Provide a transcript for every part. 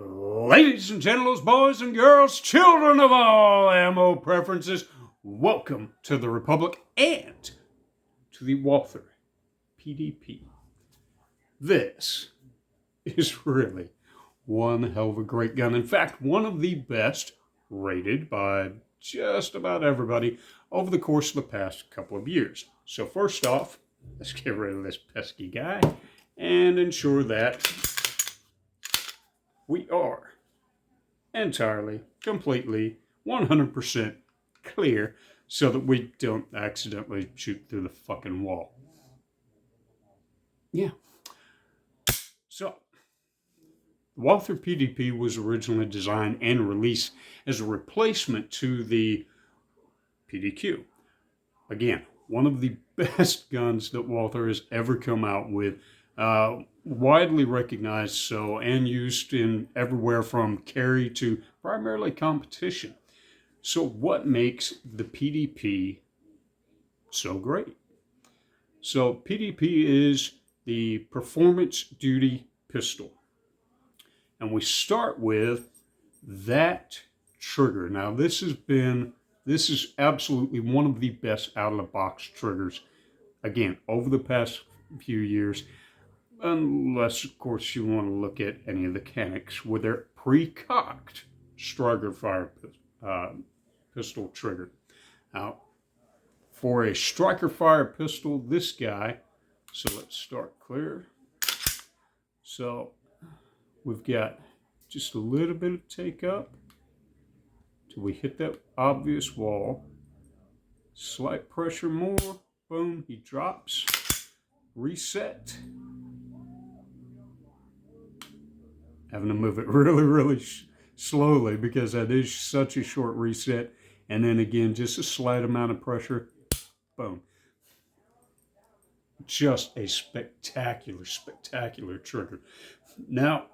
Ladies and gentlemen, boys and girls, children of all ammo preferences, welcome to the Republic and to the Walther PDP. This is really one hell of a great gun. In fact, one of the best rated by just about everybody over the course of the past couple of years. So first off, let's get rid of this pesky guy and ensure that we are entirely, completely, 100% clear so that we don't accidentally shoot through the fucking wall. Yeah. So, Walther PDP was originally designed and released as a replacement to the PDQ. Again, one of the best guns that Walther has ever come out with. Widely recognized so and used in everywhere from carry to primarily competition. So what makes the PDP so great? So PDP is the performance duty pistol. And we start with that trigger. Now this is absolutely one of the best out of the box triggers, again, over the past few years. Unless, of course, you want to look at any of the mechanics with their pre-cocked striker fire pistol trigger. Now, for a striker fire pistol, this guy, so let's start clear. So we've got just a little bit of take up till we hit that obvious wall. Slight pressure more, boom, he drops. Reset. Having to move it really slowly because that is such a short reset. And then again, just a slight amount of pressure. Boom. Just a spectacular trigger. Now,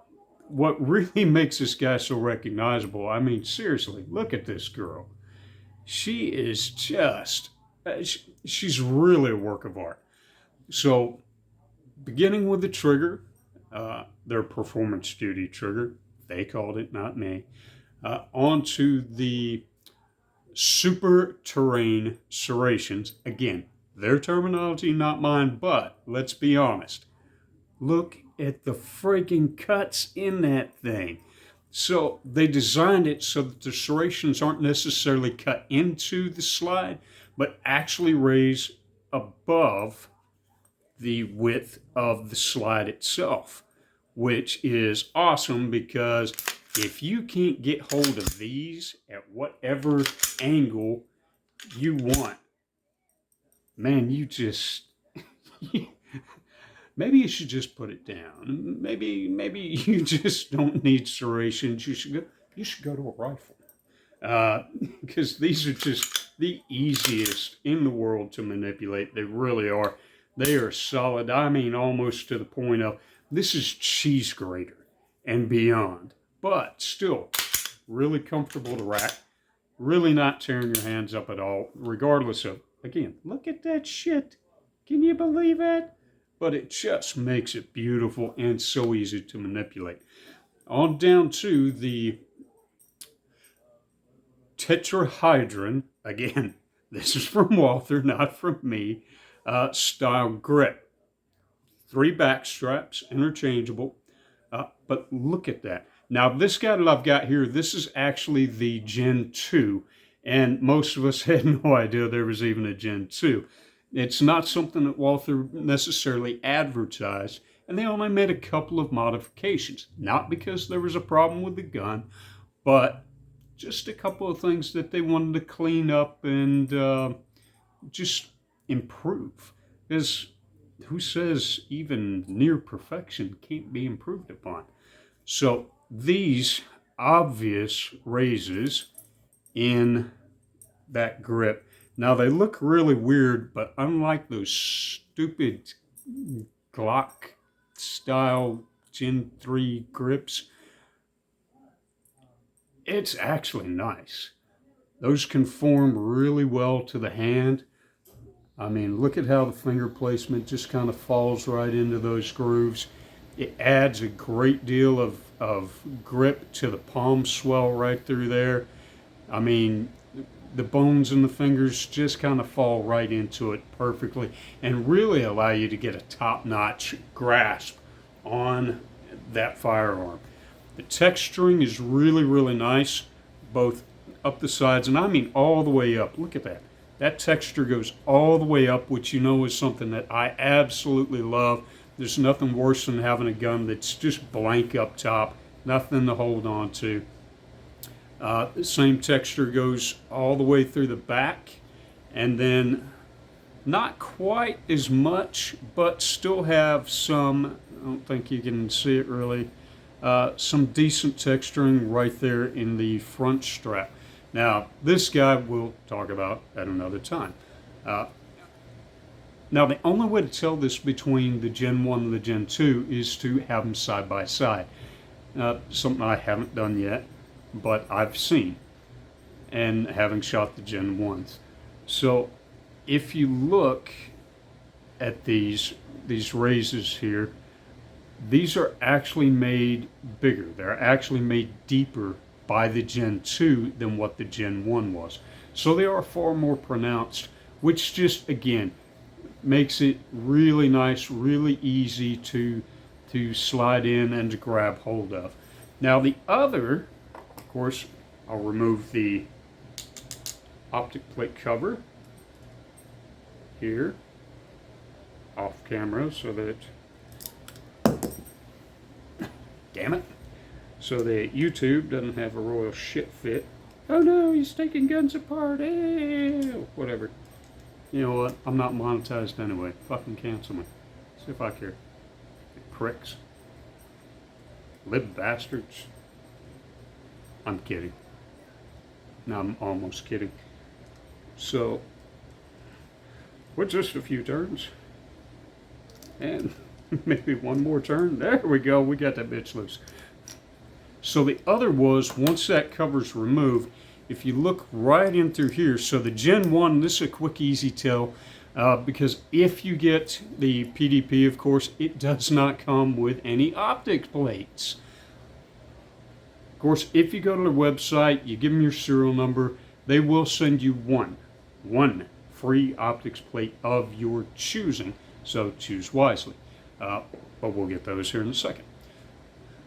what really makes this guy so recognizable, I mean, seriously, look at this girl. She is just, she's really a work of art. So, beginning with the trigger, their performance duty trigger, they called it, not me, onto the super terrain serrations. Again, their terminology, not mine, but let's be honest. Look at the freaking cuts in that thing. So they designed it so that the serrations aren't necessarily cut into the slide, but actually raise above the width of the slide itself, which is awesome because if you can't get hold of these at whatever angle you want, man, you just maybe you should just put it down. Maybe you just don't need serrations. You should go to a rifle. Because these are just the easiest in the world to manipulate. They really are. They are solid. I mean, almost to the point of this is cheese grater and beyond. But still, really comfortable to rack. Really not tearing your hands up at all, regardless of, again, look at that shit. Can you believe that? But it just makes it beautiful and so easy to manipulate. On down to the tetrahedron. Again, this is from Walther, not from me. Style grip. 3 back straps, interchangeable. But look at that. Now, this guy that I've got here, this is actually the Gen 2. And most of us had no idea there was even a Gen 2. It's not something that Walther necessarily advertised. And they only made a couple of modifications. Not because there was a problem with the gun, but just a couple of things that they wanted to clean up and just improve. Because who says even near perfection can't be improved upon? So these obvious raises in that grip. Now they look really weird, but unlike those stupid Glock style Gen 3 grips, it's actually nice. Those conform really well to the hand. I mean, look at how the finger placement just kind of falls right into those grooves. It adds a great deal of grip to the palm swell right through there. I mean, the bones in the fingers just kind of fall right into it perfectly and really allow you to get a top-notch grasp on that firearm. The texturing is really, really nice, both up the sides, and I mean all the way up. Look at that. That texture goes all the way up, which you know is something that I absolutely love. There's nothing worse than having a gun that's just blank up top, nothing to hold on to. The same texture goes all the way through the back, and then not quite as much, but still have some, I don't think you can see it really, some decent texturing right there in the front strap. Now, this guy we'll talk about at another time. Now, the only way to tell this between the Gen 1 and the Gen 2 is to have them side by side. Something I haven't done yet, but I've seen, and having shot the Gen 1s. So, if you look at these raises here, these are actually made bigger. They're actually made deeper by the Gen 2 than what the Gen 1 was. So they are far more pronounced, which just, again, makes it really nice, really easy to slide in and to grab hold of. Now the other, of course, I'll remove the optic plate cover here off camera so that, damn it, so that YouTube doesn't have a royal shit fit. Oh no, he's taking guns apart, ew, whatever. You know what, I'm not monetized anyway, fucking cancel me. See if I care. Pricks. Lib bastards. I'm kidding. No, I'm almost kidding. So, with just a few turns, and maybe one more turn, there we go, we got that bitch loose. So the other was, once that cover's removed, if you look right in through here, so the Gen 1, this is a quick easy tell, because if you get the PDP, of course, it does not come with any optic plates. Of course, if you go to their website, you give them your serial number, they will send you one free optics plate of your choosing, so choose wisely. But we'll get those here in a second.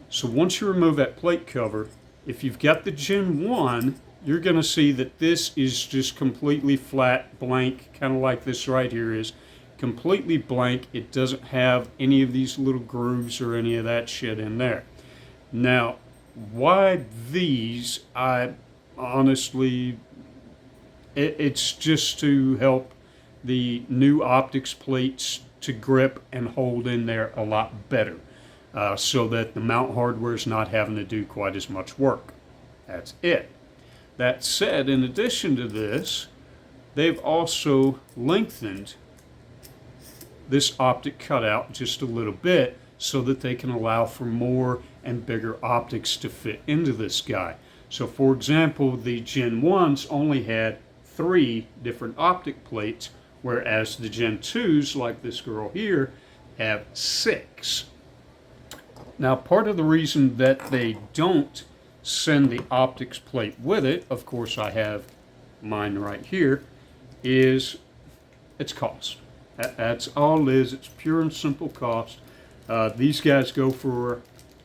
So once you remove that plate cover, if you've got the Gen 1, you're going to see that this is just completely flat, blank, kind of like this right here is completely blank. It doesn't have any of these little grooves or any of that shit in there. Now, why these? I honestly, it's just to help the new optics plates to grip and hold in there a lot better. So that the mount hardware is not having to do quite as much work. That's it. That said, in addition to this, they've also lengthened this optic cutout just a little bit so that they can allow for more and bigger optics to fit into this guy. So for example, the Gen 1s only had 3 different optic plates, whereas the Gen 2s, like this girl here, have 6. Now, part of the reason that they don't send the optics plate with it, of course I have mine right here, is its cost. That's all it is. It's pure and simple cost. These guys go for,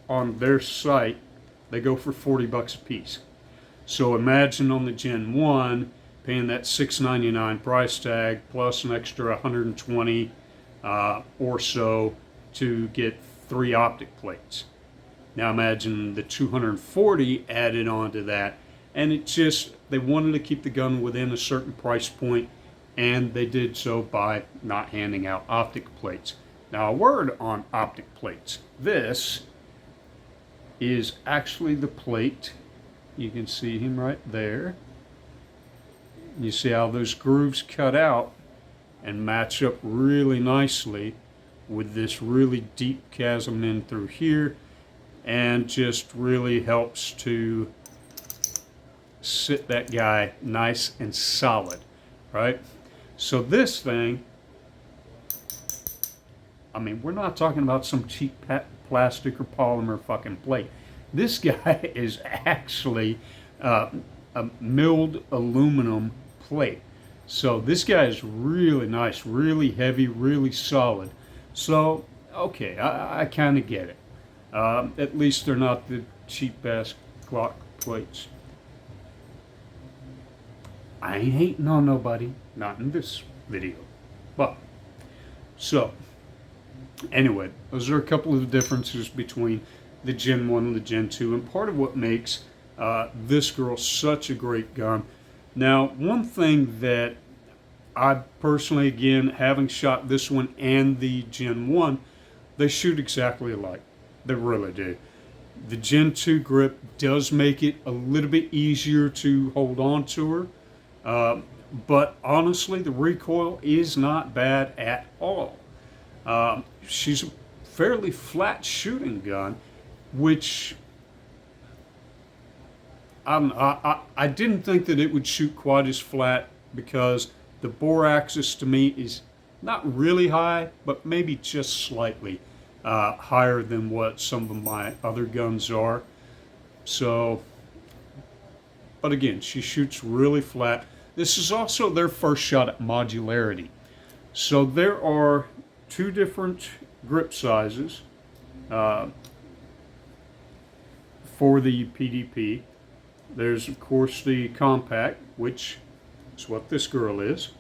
on their site, they go for $40 a piece. So imagine on the Gen 1 paying that $6.99 price tag plus an extra $120 or so to get 3 optic plates. Now imagine the $240 added onto that, and it just, they wanted to keep the gun within a certain price point, and they did so by not handing out optic plates. Now a word on optic plates. This is actually the plate. You can see him right there. You see how those grooves cut out and match up really nicely with this really deep chasm in through here, and just really helps to sit that guy nice and solid, right? So this thing, I mean, we're not talking about some cheap plastic or polymer fucking plate. This guy is actually a milled aluminum plate. So this guy is really nice, really heavy, really solid. So, okay, I kind of get it. At least they're not the cheap ass clock plates. I ain't hating on nobody, not in this video. But, so, anyway, those are a couple of differences between the Gen 1 and the Gen 2, and part of what makes this girl such a great gun. Now, one thing that I personally, again, having shot this one and the Gen 1, they shoot exactly alike. They really do. The Gen 2 grip does make it a little bit easier to hold on to her. But honestly, the recoil is not bad at all. She's a fairly flat shooting gun, which I didn't think that it would shoot quite as flat, because the bore axis to me is not really high, but maybe just slightly higher than what some of my other guns are. So, but again, she shoots really flat. This is also their first shot at modularity. So there are two different grip sizes for the PDP. There's, of course, the compact, which is what this girl is.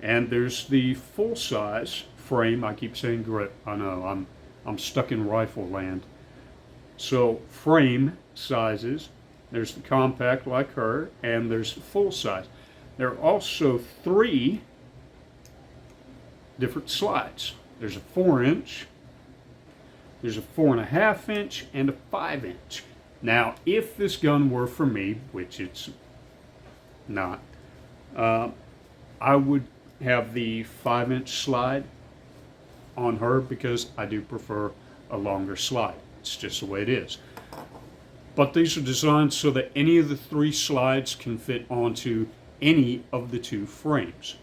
And there's the full-size frame. I keep saying grip. I know, I'm stuck in rifle land. So frame sizes. There's the compact like her, and there's the full size. There are also 3 different slides. There's a 4-inch, there's a 4.5-inch, and a 5-inch. Now, if this gun were for me, which it's not, I would have the 5-inch slide on her, because I do prefer a longer slide. It's just the way it is. But these are designed so that any of the 3 slides can fit onto any of the 2 frames.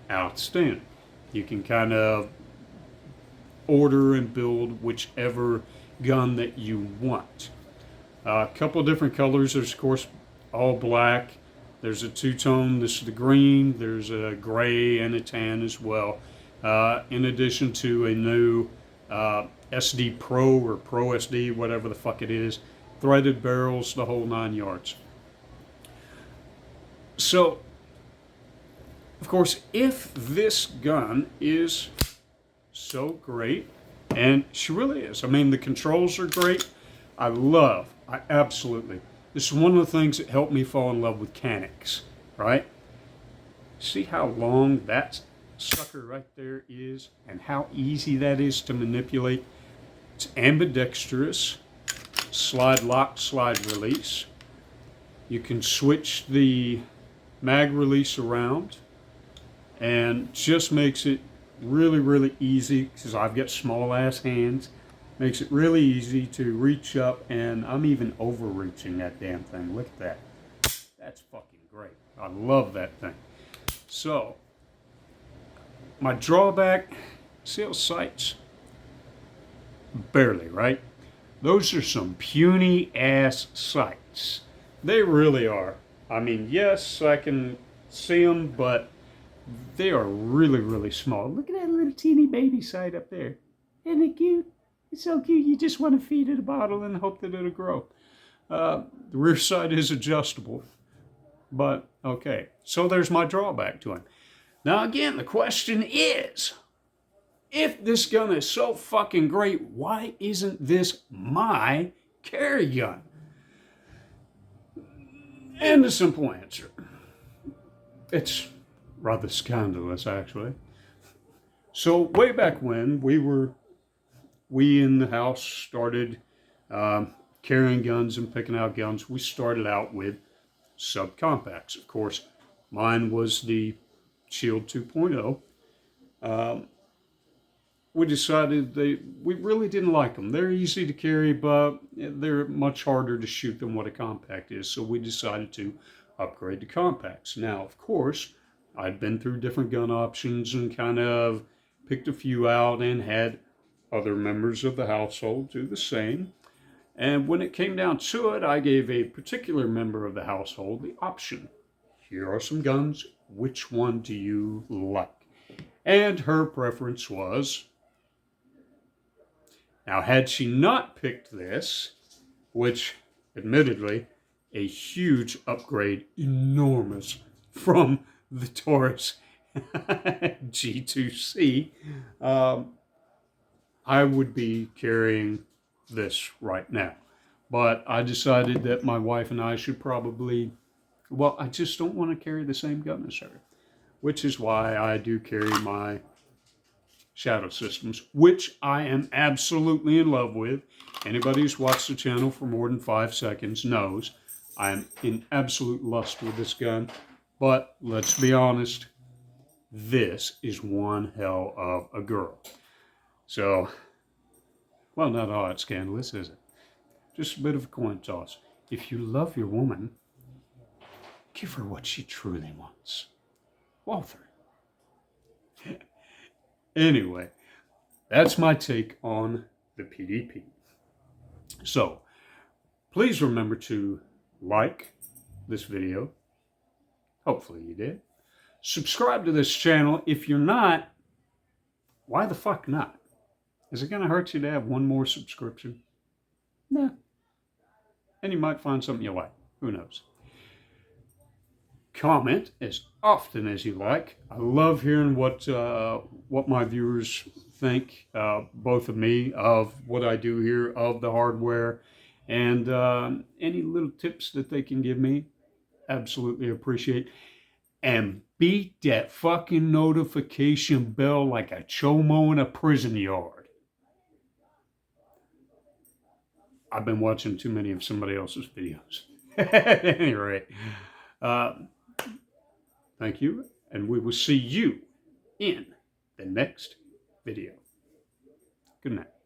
Outstanding. You can kind of order and build whichever gun that you want. A couple of different colors. There's, of course, all black. There's a 2-tone. This is the green. There's a gray and a tan as well. In addition to a new SD Pro or Pro SD, whatever the fuck it is. Threaded barrels, the whole 9 yards. So, of course, if this gun is so great, and she really is. I mean, the controls are great. I absolutely. This is one of the things that helped me fall in love with Canics, right? See how long that sucker right there is, and how easy that is to manipulate. It's ambidextrous, slide lock, slide release. You can switch the mag release around, and just makes it really, really easy, because I've got small ass hands. Makes it really easy to reach up, and I'm even overreaching that damn thing. Look at that. That's fucking great. I love that thing. So, my drawback, see those sights? Barely, right? Those are some puny ass sights. They really are. I mean, yes, I can see them, but they are really, really small. Look at that little teeny baby sight up there. Isn't it cute? It's so cute. You just want to feed it a bottle and hope that it'll grow. The rear sight is adjustable, but okay. So there's my drawback to him. Now again, the question is, if this gun is so fucking great, why isn't this my carry gun? And the simple answer, it's rather scandalous, actually. So way back when we in the house started carrying guns and picking out guns, we started out with subcompacts. Of course, mine was the Shield 2.0. We decided we really didn't like them. They're easy to carry, but they're much harder to shoot than what a compact is. So we decided to upgrade to compacts. Now, of course, I'd been through different gun options and kind of picked a few out and had Other members of the household do the same. And when it came down to it, I gave a particular member of the household the option. Here are some guns. Which one do you like? And her preference was, now had she not picked this, which admittedly, a huge upgrade, enormous, from the Taurus G2C, I would be carrying this right now. But I decided that my wife and I should probably, well, I just don't want to carry the same gun as her, which is why I do carry my Shadow Systems, which I am absolutely in love with. Anybody who's watched the channel for more than 5 seconds knows I am in absolute lust with this gun. But let's be honest, this is one hell of a girl. So, well, not all that scandalous, is it? Just a bit of a coin toss. If you love your woman, give her what she truly wants. Walther. Anyway, that's my take on the PDP. So, please remember to like this video. Hopefully you did. Subscribe to this channel. If you're not, why the fuck not? Is it going to hurt you to have one more subscription? Nah. And you might find something you like. Who knows? Comment as often as you like. I love hearing what my viewers think, both of me, of what I do here, of the hardware, and any little tips that they can give me. Absolutely appreciate. And beat that fucking notification bell like a chomo in a prison yard. I've been watching too many of somebody else's videos. At any rate, thank you, and we will see you in the next video. Good night.